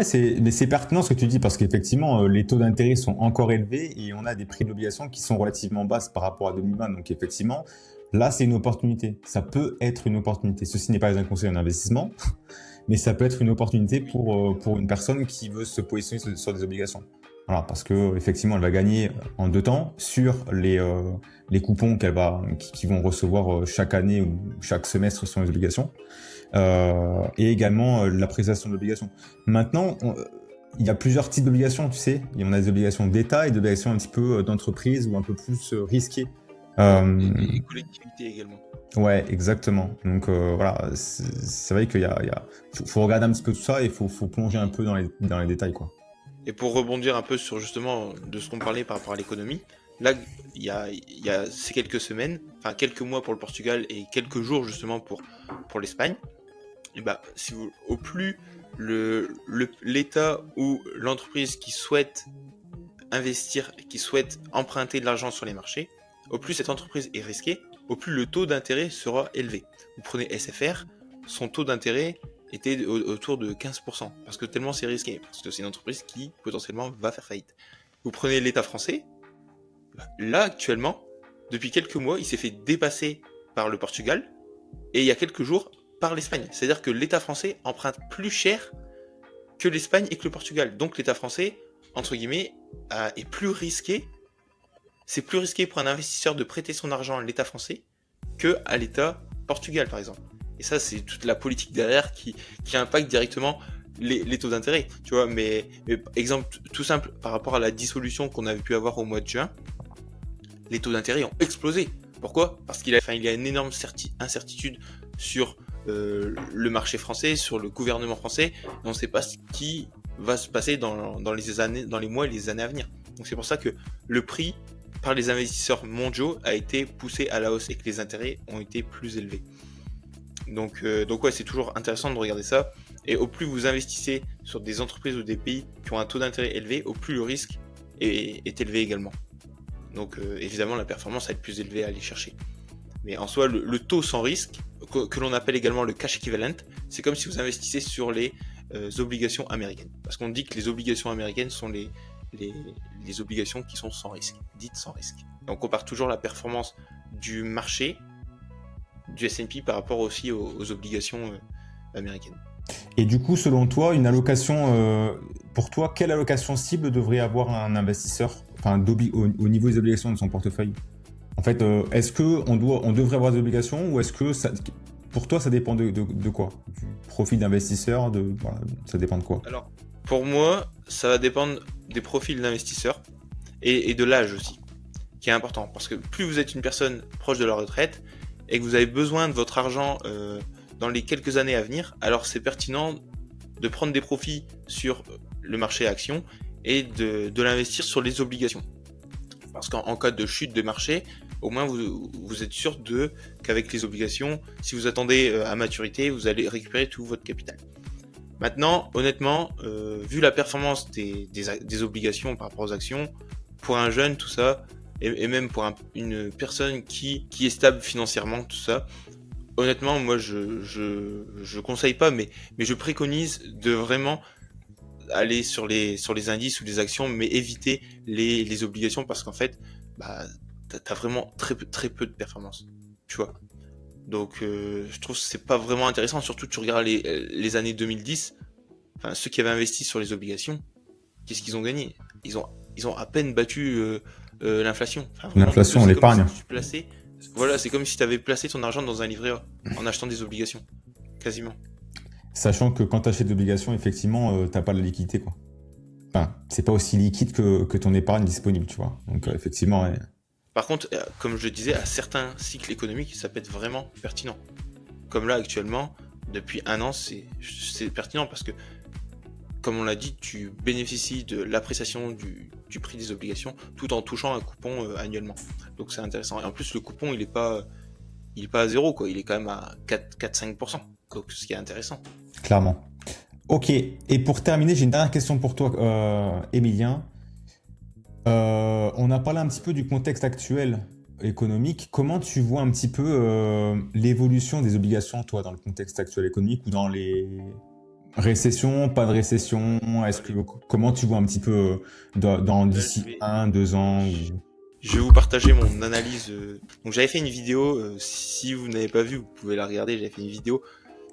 mais c'est pertinent ce que tu dis parce qu'effectivement, les taux d'intérêt sont encore élevés et on a des prix de l'obligation qui sont relativement basses par rapport à 2020. Donc effectivement, là, c'est une opportunité. Ça peut être une opportunité. Ceci n'est pas un conseil en investissement, mais ça peut être une opportunité pour une personne qui veut se positionner sur des obligations. Voilà, parce que effectivement, elle va gagner en 2 temps sur les coupons qui vont recevoir chaque année ou chaque semestre sur les obligations. Et également l'appréciation de l'obligation. Maintenant, il y a plusieurs types d'obligations, tu sais. On a des obligations d'État et des obligations un petit peu d'entreprise ou un peu plus risquées. Et collectivités également. Ouais, exactement. Donc voilà, c'est vrai faut regarder un petit peu tout ça et faut plonger un peu dans les détails, quoi. Et pour rebondir un peu sur justement de ce qu'on parlait par rapport à l'économie, là il y a ces quelques semaines, enfin quelques mois pour le Portugal et quelques jours justement pour l'Espagne, et bah au plus l'État ou l'entreprise qui souhaite investir, qui souhaite emprunter de l'argent sur les marchés, au plus cette entreprise est risquée, au plus le taux d'intérêt sera élevé. Vous prenez SFR, son taux d'intérêt était autour de 15%, parce que tellement c'est risqué, parce que c'est une entreprise qui potentiellement va faire faillite. Vous prenez l'État français, Là, actuellement, depuis quelques mois, il s'est fait dépasser par le Portugal et il y a quelques jours par l'Espagne. C'est-à-dire que l'État français emprunte plus cher que l'Espagne et que le Portugal. Donc l'État français, entre guillemets, est plus risqué. C'est plus risqué pour un investisseur de prêter son argent à l'État français que à l'État Portugal, par exemple. Et ça, c'est toute la politique derrière qui impacte directement les taux d'intérêt. Tu vois, mais exemple tout simple, par rapport à la dissolution qu'on avait pu avoir au mois de juin, les taux d'intérêt ont explosé. Pourquoi ? Parce qu'il y a une énorme incertitude sur le marché français, sur le gouvernement français, et on ne sait pas ce qui va se passer dans les mois et les années à venir. Donc c'est pour ça que le prix par les investisseurs mondiaux a été poussé à la hausse et que les intérêts ont été plus élevés. Donc ouais, c'est toujours intéressant de regarder ça. Et au plus vous investissez sur des entreprises ou des pays qui ont un taux d'intérêt élevé, au plus le risque est élevé également. Donc évidemment, la performance va être plus élevée à aller chercher. Mais en soi, le taux sans risque, que l'on appelle également le cash equivalent, c'est comme si vous investissez sur les obligations américaines. Parce qu'on dit que les obligations américaines sont les obligations qui sont sans risque, dites sans risque. Et on compare toujours la performance du marché, du S&P, par rapport aussi aux obligations américaines. Et du coup, selon toi, une allocation, pour toi, quelle allocation cible devrait avoir un investisseur, enfin, au niveau des obligations de son portefeuille? En fait, est-ce que on devrait avoir des obligations ou est-ce que pour toi, ça dépend de quoi? Du profil d'investisseur, voilà, ça dépend de quoi? Alors, pour moi, ça va dépendre des profils d'investisseurs et de l'âge aussi, qui est important. Parce que plus vous êtes une personne proche de la retraite et que vous avez besoin de votre argent dans les quelques années à venir, alors c'est pertinent de prendre des profits sur le marché actions et de l'investir sur les obligations. Parce qu'en cas de chute de marché, au moins vous êtes sûr qu'avec les obligations, si vous attendez à maturité, vous allez récupérer tout votre capital. Maintenant, honnêtement, vu la performance des obligations par rapport aux actions, pour un jeune, tout ça, et même pour une personne qui est stable financièrement, tout ça, honnêtement, moi je conseille pas, mais je préconise de vraiment aller sur les indices ou les actions, mais éviter les obligations parce qu'en fait, bah, t'as vraiment très peu de performance, tu vois. Donc je trouve que c'est pas vraiment intéressant, surtout tu regardes les années 2010, enfin ceux qui avaient investi sur les obligations, qu'est-ce qu'ils ont gagné? Ils ont à peine battu l'inflation. Enfin, L'inflation, l'épargne. Voilà, c'est comme si tu avais placé ton argent dans un livret A en achetant des obligations, quasiment. Sachant que quand tu achètes des obligations, effectivement, t'as pas la liquidité, quoi. Enfin, c'est pas aussi liquide que ton épargne disponible, tu vois. Donc effectivement. Ouais. Par contre, comme je le disais, à certains cycles économiques, ça peut être vraiment pertinent. Comme là, actuellement, depuis un an, c'est pertinent parce que, comme on l'a dit, tu bénéficies de l'appréciation du prix des obligations tout en touchant un coupon annuellement. Donc c'est intéressant. Et en plus, le coupon, il est pas à zéro, quoi. Il est quand même à 4-5%. Donc ce qui est intéressant. Clairement. Ok. Et pour terminer, j'ai une dernière question pour toi, Emilien. On a parlé un petit peu du contexte actuel économique. Comment tu vois un petit peu l'évolution des obligations, toi, dans le contexte actuel économique ou dans les récessions, pas de récession? Comment tu vois un petit peu d'ici 1-2 ans Je vais vous partager mon analyse. Donc j'avais fait une vidéo, si vous n'avez pas vu, vous pouvez la regarder. J'avais fait une vidéo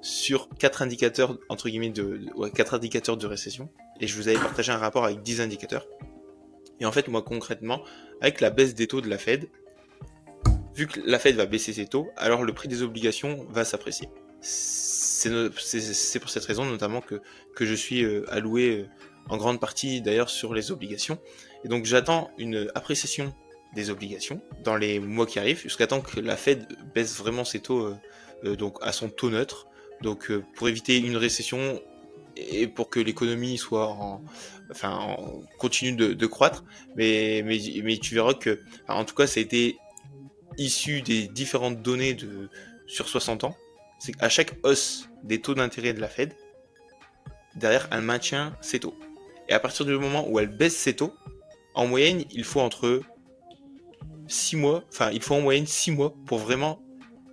sur 4 indicateurs, entre guillemets, 4 indicateurs de récession. Et je vous avais partagé un rapport avec 10 indicateurs. Et en fait, moi, concrètement, avec la baisse des taux de la Fed, vu que la Fed va baisser ses taux, alors le prix des obligations va s'apprécier. C'est pour cette raison, notamment, que je suis alloué en grande partie, d'ailleurs, sur les obligations. Et donc, j'attends une appréciation des obligations dans les mois qui arrivent, jusqu'à temps que la Fed baisse vraiment ses taux donc à son taux neutre. Donc, pour éviter une récession et pour que l'économie soit continue de croître, mais tu verras que, en tout cas, ça a été issu des différentes données sur 60 ans, c'est qu'à chaque hausse des taux d'intérêt de la Fed, derrière, elle maintient ses taux. Et à partir du moment où elle baisse ses taux, en moyenne, il faut en moyenne 6 mois pour vraiment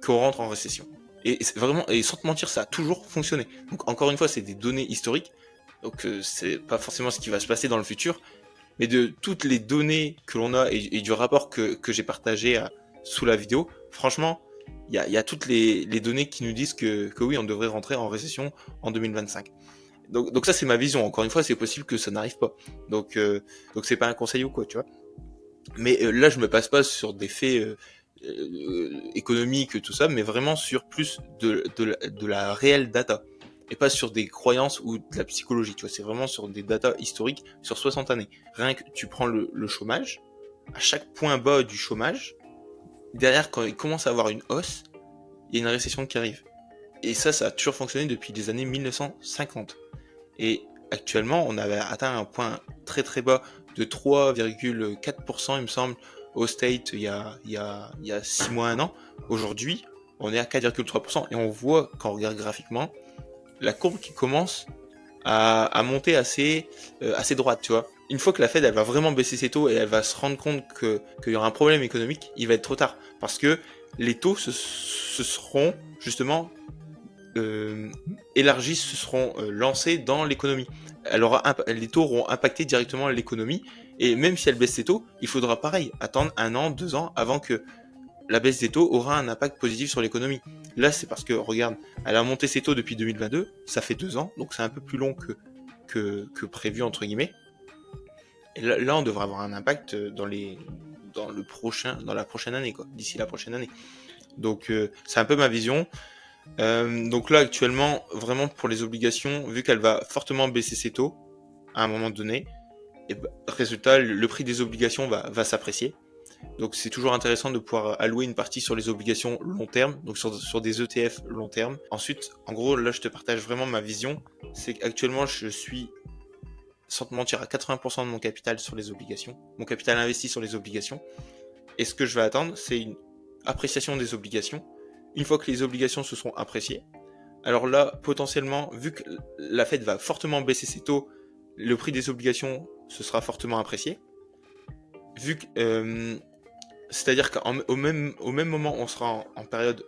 qu'on rentre en récession. Et sans te mentir, ça a toujours fonctionné. Donc encore une fois, c'est des données historiques, donc c'est pas forcément ce qui va se passer dans le futur, mais de toutes les données que l'on a et du rapport que j'ai partagé sous la vidéo, franchement, il y a toutes les données qui nous disent que oui, on devrait rentrer en récession en 2025. Donc ça, c'est ma vision. Encore une fois, c'est possible que ça n'arrive pas. Donc c'est pas un conseil ou quoi, tu vois. Mais là, je me passe pas sur des faits économiques, tout ça, mais vraiment sur plus de la réelle data. Et pas sur des croyances ou de la psychologie, tu vois. C'est vraiment sur des data historiques sur 60 années. Rien que tu prends le chômage, à chaque point bas du chômage, derrière, quand il commence à avoir une hausse, il y a une récession qui arrive. Et ça a toujours fonctionné depuis les années 1950. Et actuellement, on avait atteint un point très très bas de 3,4%, il me semble, au State il y a 6 mois, 1 an. Aujourd'hui, on est à 4,3%. Et on voit, quand on regarde graphiquement, la courbe qui commence à monter assez droite, tu vois. Une fois que la Fed, elle va vraiment baisser ses taux et elle va se rendre compte qu'il y aura un problème économique, il va être trop tard. Parce que les taux se seront justement élargis, se seront lancés dans l'économie. Les taux auront impacté directement l'économie, et même si elle baisse ses taux, il faudra pareil, attendre 1 an, 2 ans avant que la baisse des taux aura un impact positif sur l'économie. Là, c'est parce que, regarde, elle a monté ses taux depuis 2022, ça fait 2 ans, donc c'est un peu plus long que prévu, entre guillemets. Et là, on devrait avoir un impact dans la prochaine année, quoi, d'ici la prochaine année. Donc, c'est un peu ma vision. Donc là, actuellement, vraiment pour les obligations, vu qu'elle va fortement baisser ses taux à un moment donné, et résultat, le prix des obligations va s'apprécier. Donc c'est toujours intéressant de pouvoir allouer une partie sur les obligations long terme, donc sur des ETF long terme. Ensuite, en gros, là, je te partage vraiment ma vision. C'est qu'actuellement, je suis, sans te mentir, à 80% de mon capital sur les obligations, mon capital investi sur les obligations. Et ce que je vais attendre, c'est une appréciation des obligations. Une fois que les obligations se seront appréciées, alors là, potentiellement, vu que la Fed va fortement baisser ses taux, le prix des obligations se sera fortement apprécié. C'est-à-dire qu'au même moment, on sera en période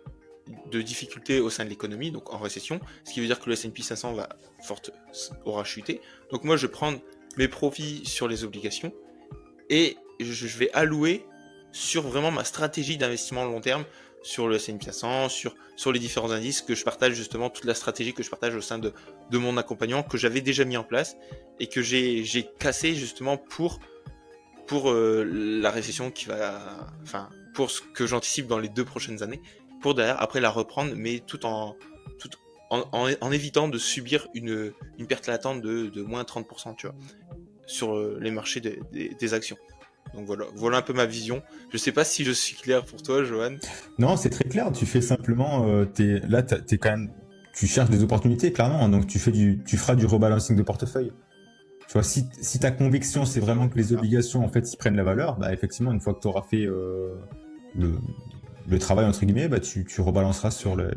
de difficulté au sein de l'économie, donc en récession, ce qui veut dire que le S&P 500 aura chuté. Donc moi, je vais prendre mes profits sur les obligations et je vais allouer sur vraiment ma stratégie d'investissement long terme sur le S&P 500, sur les différents indices que je partage, justement toute la stratégie que je partage au sein de mon accompagnement que j'avais déjà mis en place et que j'ai cassé justement pour la récession pour ce que j'anticipe dans les 2 prochaines années, pour derrière après la reprendre, mais tout en évitant de subir une perte latente de moins 30%, tu vois, sur les marchés des actions. Donc voilà un peu ma vision. Je sais pas si je suis clair pour toi, Johan. Non, c'est très clair. Tu fais simplement, t'es quand même, tu cherches des opportunités, clairement. Donc tu feras du rebalancing de portefeuille. Tu vois, si ta conviction, c'est vraiment que les obligations, en fait, ils prennent la valeur, bah, effectivement, une fois que tu auras fait le travail, entre guillemets, bah, tu rebalanceras sur le...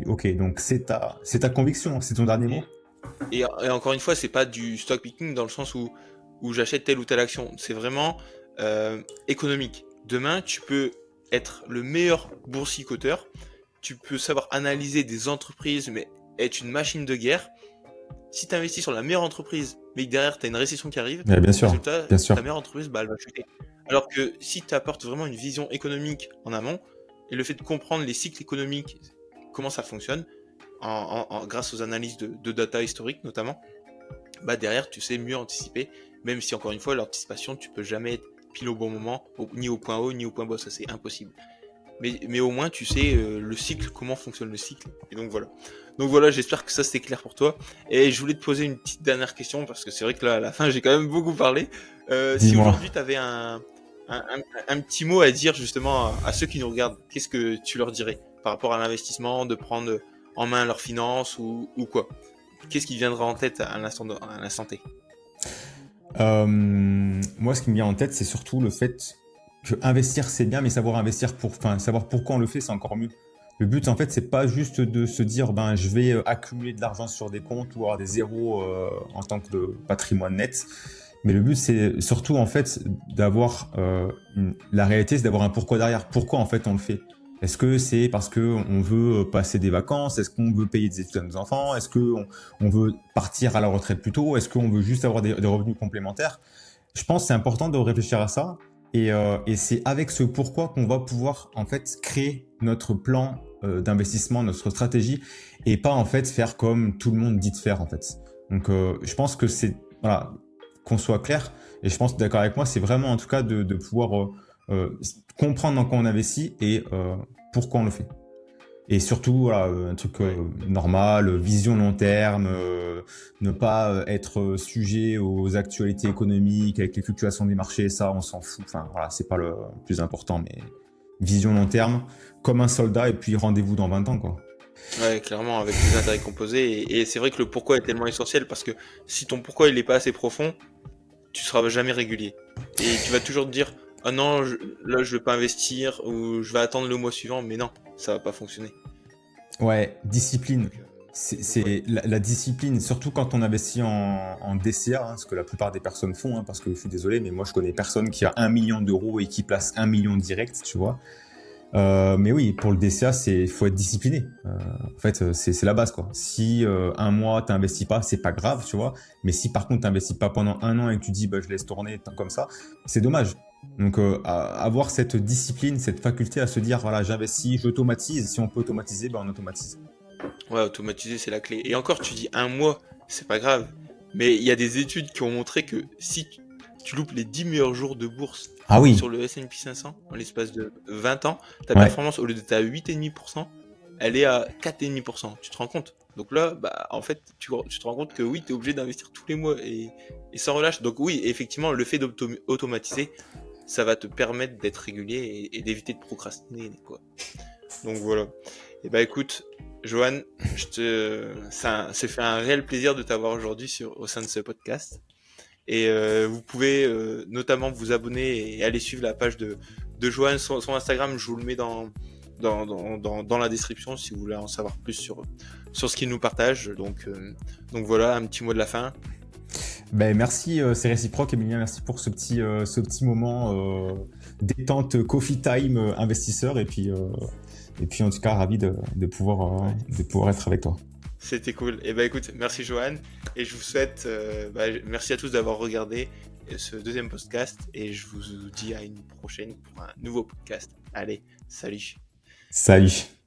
Ok, donc c'est ta conviction, c'est ton dernier mot. Et encore une fois, c'est pas du stock picking dans le sens où j'achète telle ou telle action. C'est vraiment économique. Demain, tu peux être le meilleur boursicoteur, tu peux savoir analyser des entreprises, mais être une machine de guerre. Si tu investis sur la meilleure entreprise, mais que derrière tu as une récession qui arrive, bien sûr, résultat, bien sûr. ta meilleure entreprise, elle va chuter. Alors que si tu apportes vraiment une vision économique en amont, et le fait de comprendre les cycles économiques, comment ça fonctionne, grâce aux analyses de data historiques notamment, bah derrière tu sais mieux anticiper, même si encore une fois l'anticipation, tu peux jamais être pile au bon moment, ni au point haut ni au point bas, ça c'est impossible. Mais au moins tu sais le cycle, comment fonctionne le cycle. Et donc voilà, j'espère que ça c'était clair pour toi. Et je voulais te poser une petite dernière question, parce que c'est vrai que là à la fin j'ai quand même beaucoup parlé. Si aujourd'hui tu avais un petit mot à dire justement à ceux qui nous regardent, qu'est-ce que tu leur dirais par rapport à l'investissement, de prendre en main leurs finances ou quoi? Qu'est-ce qui viendra en tête à l'instant T? Moi, ce qui me vient en tête, c'est surtout le fait que investir c'est bien, mais savoir pourquoi on le fait, c'est encore mieux. Le but, en fait, c'est pas juste de se dire, je vais accumuler de l'argent sur des comptes ou avoir des zéros en tant que patrimoine net. Mais le but, c'est surtout, en fait, d'avoir la réalité, c'est d'avoir un pourquoi derrière. Pourquoi, en fait, on le fait. Est-ce que c'est parce que on veut passer des vacances? Est-ce qu'on veut payer des études à nos enfants? Est-ce que on veut partir à la retraite plus tôt? Est-ce qu'on veut juste avoir des revenus complémentaires? Je pense que c'est important de réfléchir à ça et c'est avec ce pourquoi qu'on va pouvoir en fait créer notre plan d'investissement, notre stratégie et pas en fait faire comme tout le monde dit de faire en fait. Donc je pense que c'est voilà qu'on soit clair et je pense d'accord avec moi, c'est vraiment en tout cas de pouvoir comprendre dans quoi on investit et pourquoi on le fait. Et surtout, voilà, un truc Ouais. normal, vision long terme, ne pas être sujet aux actualités économiques avec les fluctuations des marchés, ça, on s'en fout. Enfin, voilà, c'est pas le plus important, mais vision long terme, comme un soldat, et puis rendez-vous dans 20 ans, quoi. Ouais, clairement, avec les intérêts composés. Et c'est vrai que le pourquoi est tellement essentiel parce que si ton pourquoi il est pas assez profond, tu seras jamais régulier. Et tu vas toujours te dire, ah non, là je vais pas investir ou je vais attendre le mois suivant, mais non, ça va pas fonctionner. Ouais, discipline. Donc, donc ouais. C'est la discipline, surtout quand on investit en DCA, ce que la plupart des personnes font, parce que je suis désolé, mais moi je connais personne qui a 1 million d'euros et qui place 1 million direct, tu vois. Mais oui, pour le DCA, faut être discipliné. En fait, c'est la base, quoi. Si un mois t'investis pas, c'est pas grave, tu vois. Mais si par contre t'investis pas pendant un an et que tu dis, bah, je laisse tourner comme ça, c'est dommage. Donc, avoir cette discipline, cette faculté à se dire, voilà, j'investis, j'automatise. Si on peut automatiser, ben on automatise. Ouais, automatiser, c'est la clé. Et encore, tu dis un mois, c'est pas grave. Mais il y a des études qui ont montré que si tu loupes les 10 meilleurs jours de bourse Ah oui, sur le S&P 500 en l'espace de 20 ans, ta ouais. performance, au lieu d'être à 8,5%, elle est à 4,5%. Tu te rends compte? Donc là, bah, en fait, tu te rends compte que oui, tu es obligé d'investir tous les mois et sans relâche. Donc oui, effectivement, le fait d'automatiser, ça va te permettre d'être régulier et d'éviter de procrastiner, quoi. Donc voilà. Et bah écoute, Johan, ça fait un réel plaisir de t'avoir aujourd'hui au sein de ce podcast. Et vous pouvez notamment vous abonner et aller suivre la page de Johan, son Instagram, je vous le mets dans la description si vous voulez en savoir plus sur ce qu'il nous partage. Donc voilà, un petit mot de la fin. Ben merci, c'est réciproque, Emilien. Merci pour ce petit moment détente, coffee time investisseur. Et puis en tout cas, ravi Ouais, de pouvoir être avec toi. c'était cool. Et bah écoute, merci Johan. Et je vous souhaite, merci à tous d'avoir regardé ce deuxième podcast. Et je vous dis à une prochaine pour un nouveau podcast. Allez, salut. Salut.